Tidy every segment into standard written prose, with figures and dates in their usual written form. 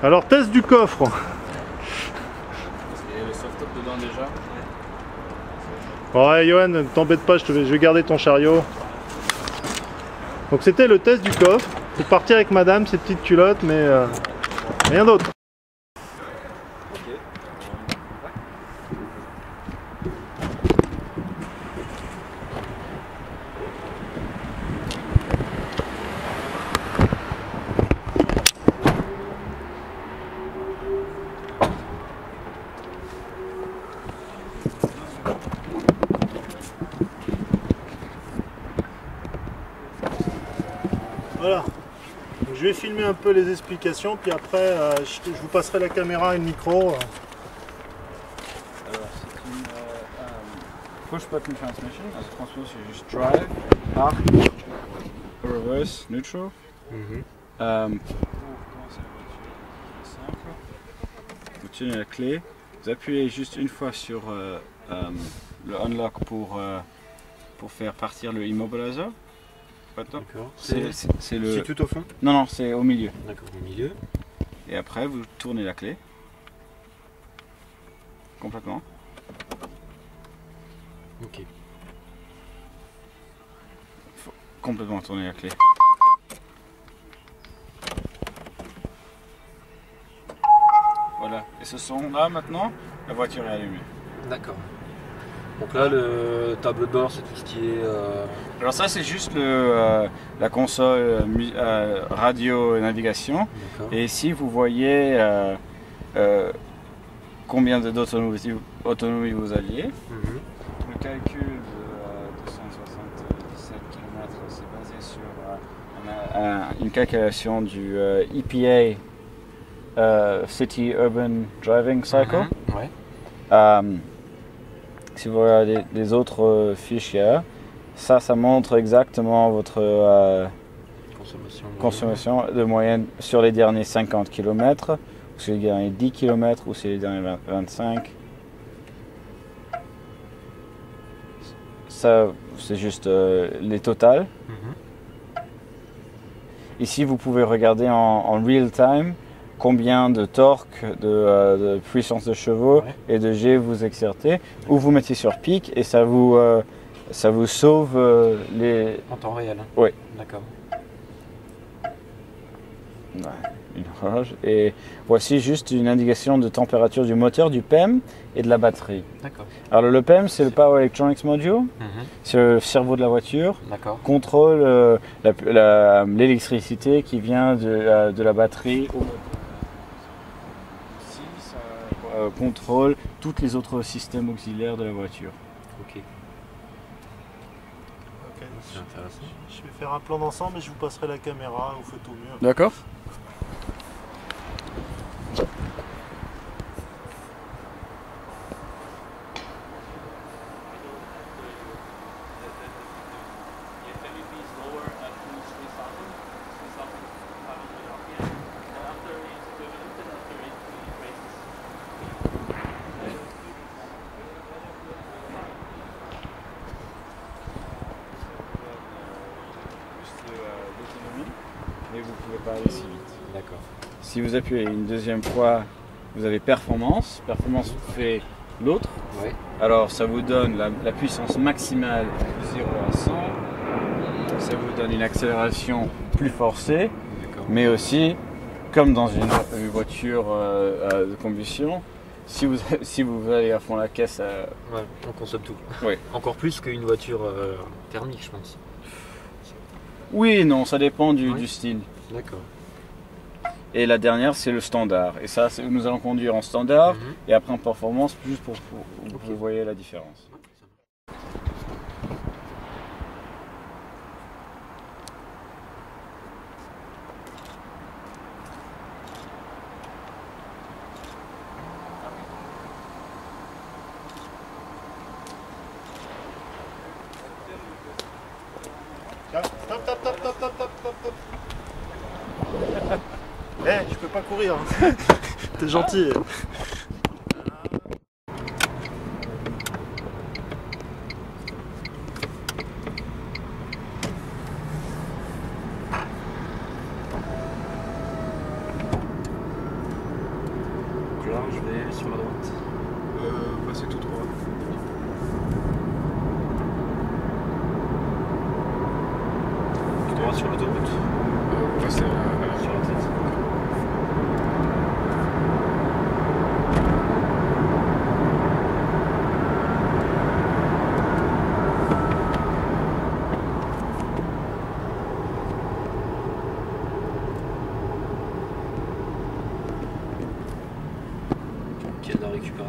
Alors test du coffre. Il y a le soft-top dedans déjà. Ouais Johan, ne t'embête pas, je vais garder ton chariot. Donc c'était le test du coffre. Faut partir avec madame, ses petites culottes, mais rien d'autre. Voilà, donc, je vais filmer un peu les explications, puis après je vous passerai la caméra et le micro. Alors c'est une push button transmission, also transmission c'est juste drive, park, reverse, neutral. Pour commencer la voiture, c'est simple. Vous tenez la clé, vous appuyez juste une fois sur le unlock pour faire partir le immobilizer. D'accord. C'est le... C'est tout au fond? Non, non, c'est au milieu. D'accord, au milieu. Et après, vous tournez la clé. Complètement. Ok. Faut complètement tourner la clé. Voilà. Et ce son là, maintenant, la voiture est allumée. D'accord. Donc là, le tableau de bord, c'est tout ce qui est... Alors ça, c'est juste la console radio et navigation. Et ici, vous voyez combien d'autonomie vous alliez. Le calcul de 277 km, c'est basé sur une calculation du EPA City Urban Driving Cycle. Ouais. Si vous regardez les autres fichiers, ça montre exactement votre consommation de moyenne sur les derniers 50 km, ou sur les derniers 10 km, ou sur les derniers 25. Ça, c'est juste les totals. Ici, vous pouvez regarder en real time combien de torque, de puissance de chevaux et de G vous exercez, ou vous mettez sur pic et ça vous sauve les... En temps réel. Oui. D'accord. Ouais, une horloge. Et voici juste une indication de température du moteur, du PEM et de la batterie. D'accord. Alors le PEM, c'est le Power Electronics Module, c'est le cerveau de la voiture, contrôle l'électricité qui vient de la batterie au moteur. Contrôle tous les autres systèmes auxiliaires de la voiture. Ok. C'est intéressant. Je vais faire un plan d'ensemble et je vous passerai la caméra, vous faites au mieux. D'accord. Et vous ne pouvez pas aller si vite. D'accord. Si vous appuyez une deuxième fois, vous avez performance. Performance fait l'autre. Ouais. Alors ça vous donne la puissance maximale de 0 à 100. Ça vous donne une accélération plus forcée. Mais aussi, comme dans une voiture de combustion, si vous allez à fond la caisse... Ouais, on consomme tout. Oui. Encore plus qu'une voiture thermique, je pense. Oui, non, ça dépend du style. D'accord. Et la dernière, c'est le standard. Et ça, nous allons conduire en standard et après en performance, juste pour que vous voyez la différence. Stop. Je peux pas courir. T'es gentil.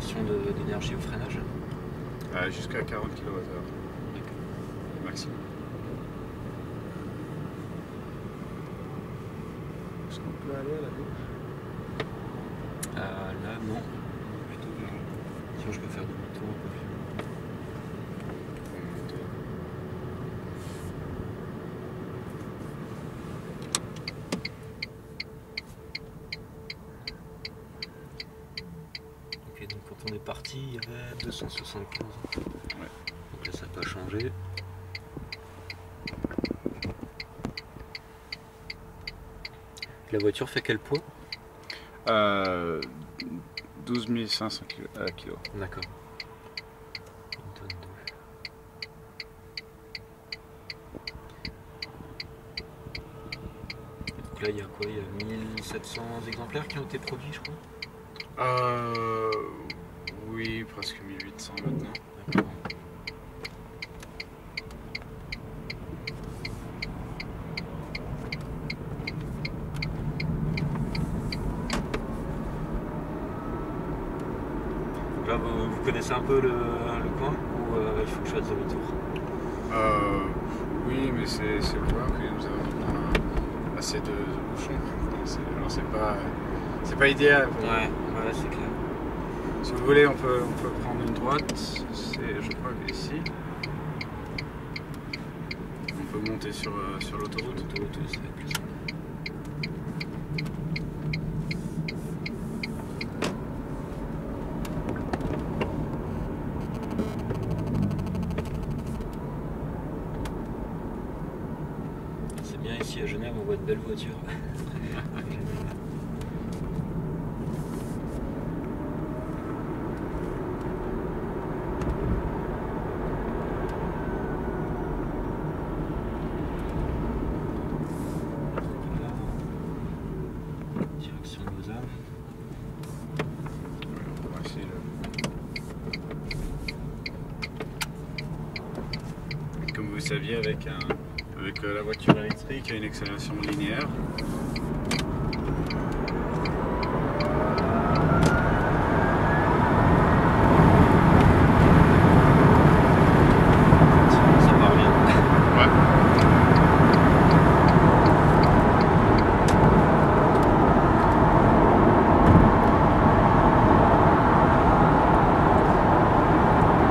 consommation d'énergie au freinage? Jusqu'à 40 kWh. Maximum. Est-ce qu'on peut aller à la gauche? Là, non. Plutôt vers là. Sinon, je peux faire demi-tour un peu plus. Ok, donc quand on est parti, il y avait 275. Ouais. Donc là, ça n'a pas changé. La voiture fait quel poids? 12 500 kg. D'accord. Une tonne donc là, il y a quoi? Il y a 1700 exemplaires qui ont été produits, je crois. Oui, presque 1800 maintenant. D'accord. Là, vous connaissez un peu le coin ou il faut que je fasse demi-tour? Oui, mais c'est le problème que nous avons assez de bouchons. Alors c'est pas idéal. Ouais, c'est clair. Si vous voulez, on peut prendre une droite. Je crois que ici. On peut monter sur l'autoroute. L'autoroute, ça va être plus simple. C'est bien ici à Genève, on voit de belles voitures. Direction de Lausanne. On va essayer Comme vous saviez, avec la voiture électrique, il y a une accélération linéaire. Ça part bien. Ouais.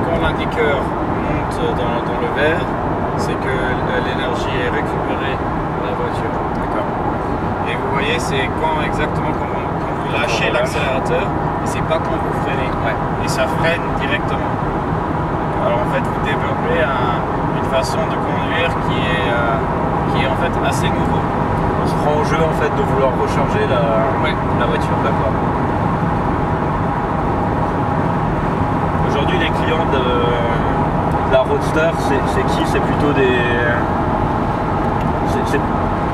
Quand l'indicateur monte dans le vert, c'est que l'énergie est récupérée par la voiture. D'accord. Et vous voyez, c'est exactement quand vous lâchez l'accélérateur, et c'est pas quand vous freinez. Ouais. Et ça freine directement. Alors en fait, vous développez une façon de conduire qui est en fait assez nouveau. On se prend au jeu en fait de vouloir recharger la voiture, d'accord. Aujourd'hui, les clients de la Roadster, c'est qui? C'est plutôt des...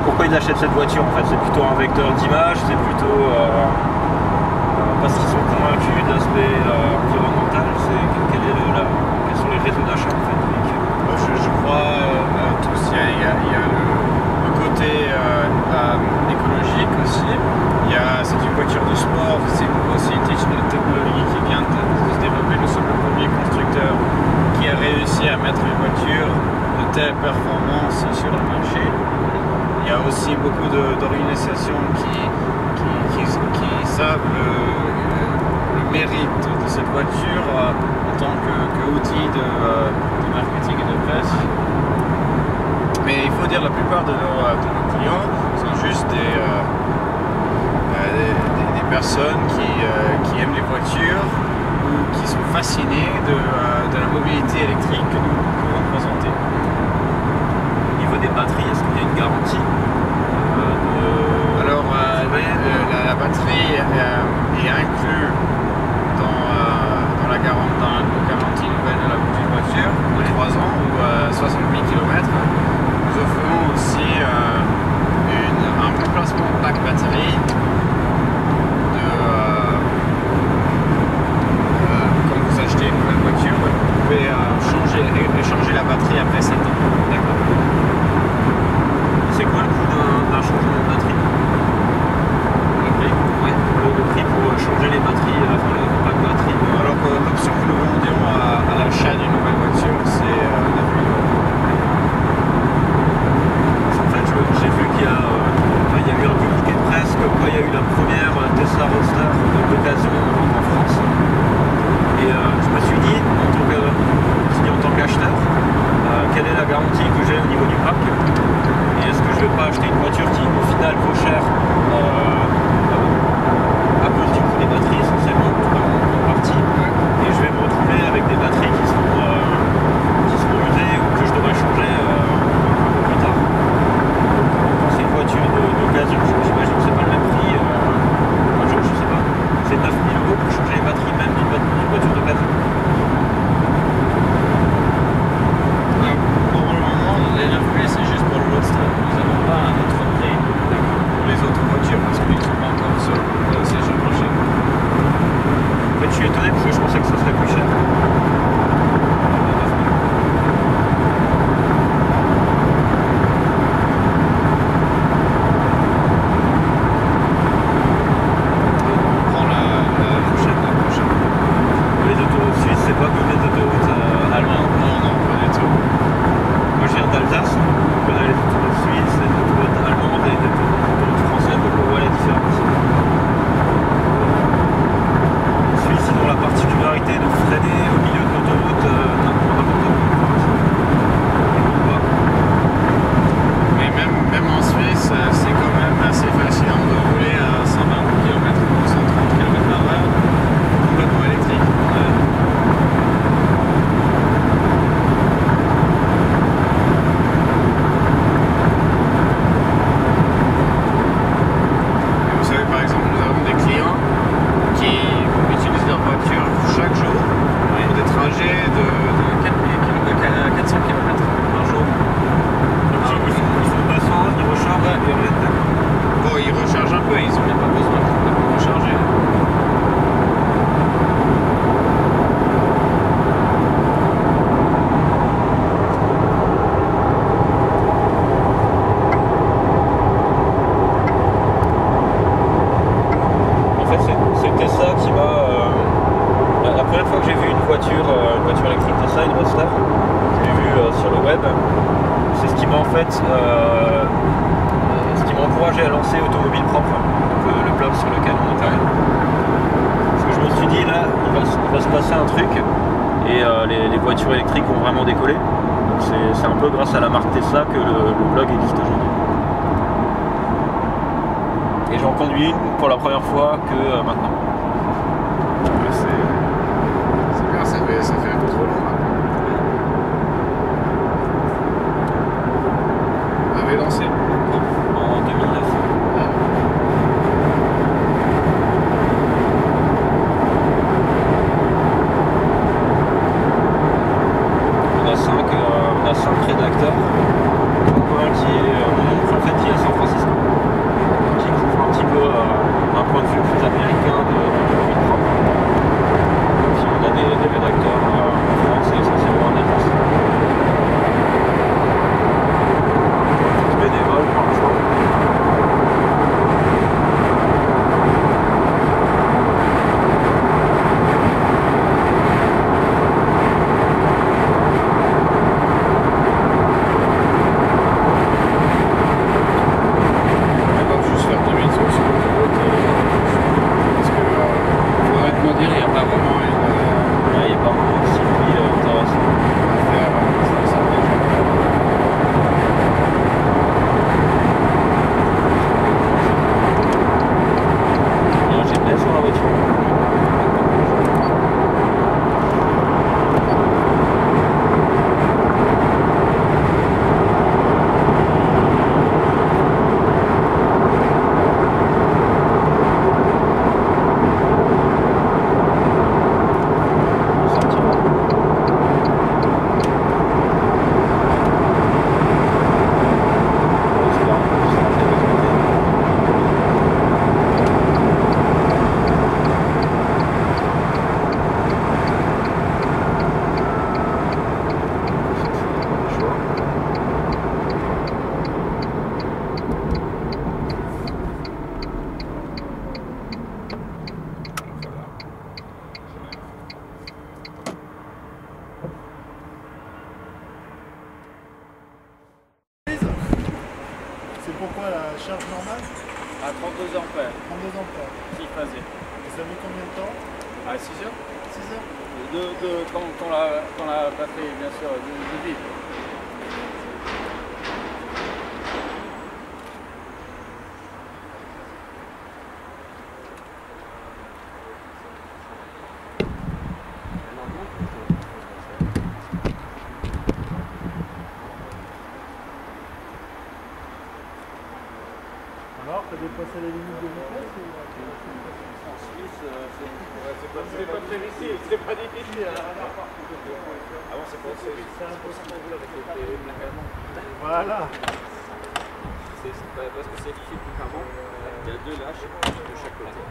Pourquoi ils achètent cette voiture en fait? C'est plutôt un vecteur d'image, c'est plutôt parce qu'ils sont convaincus de l'aspect environnemental. Quels sont les raisons d'achat en fait? Je crois tous. Il y a le côté écologique aussi. C'est une voiture de sport, c'est aussi une technologie qui vient de se développer. Nous sommes le premier constructeur qui a réussi à mettre une voiture de telle performance sur le marché. Il y a aussi beaucoup d'organisations qui savent le mérite de cette voiture en tant qu'outil de marketing et de presse. Mais il faut dire que la plupart de nos clients sont juste des personnes qui aiment les voitures ou qui sont fascinées de la mobilité électrique que nous pouvons présenter. Au niveau des batteries, est-ce qu'il y a une garantie? Alors la batterie est inclue dans la garantie nouvelle de la voiture de 3 ans ou 60 000 km. Nous offrons aussi un remplacement de pack batterie. Quand vous achetez une nouvelle voiture, vous pouvez échanger la batterie après 7 ans. D'accord. C'est quoi le coût d'un changement de batterie? Le prix? Ouais, le prix pour changer les batteries, enfin les packs batteries. Alors Roadster. Je l'ai vu sur le web. C'est ce qui m'a en fait, ce qui m'a encouragé à lancer Automobile Propre, donc le blog sur lequel on intervient. Parce que je me suis dit là, il va se passer un truc et les voitures électriques vont vraiment décoller. Donc c'est un peu grâce à la marque Tesla que le blog existe aujourd'hui. Et j'en conduis une pour la première fois que maintenant. C'est bien, ça fait un peu trop long là. On avait lancé En 2009. On a 5 rédacteurs. Un qui est mon oncle en fait qui est à San Francisco. Qui couvre un petit peu un point de vue plus américain de l'automobile propre. Et puis on a des rédacteurs en France et essentiellement en Alsace. Bénévoles pour l'instant. C'est pourquoi la charge normale? à 32 ampères, 32 ampères. 6 phasés. Et ça met combien de temps? À 6 heures 6 heures? quand la batterie est bien sûr de vide. Alors, t'as dépassé les limites de vitesse ou... En Suisse, c'est pas très difficile, c'est pas difficile. Avant, c'est pas impossible avec les plaques allemandes. Voilà. Parce que c'est difficile, il y a 2 lâches de chaque côté.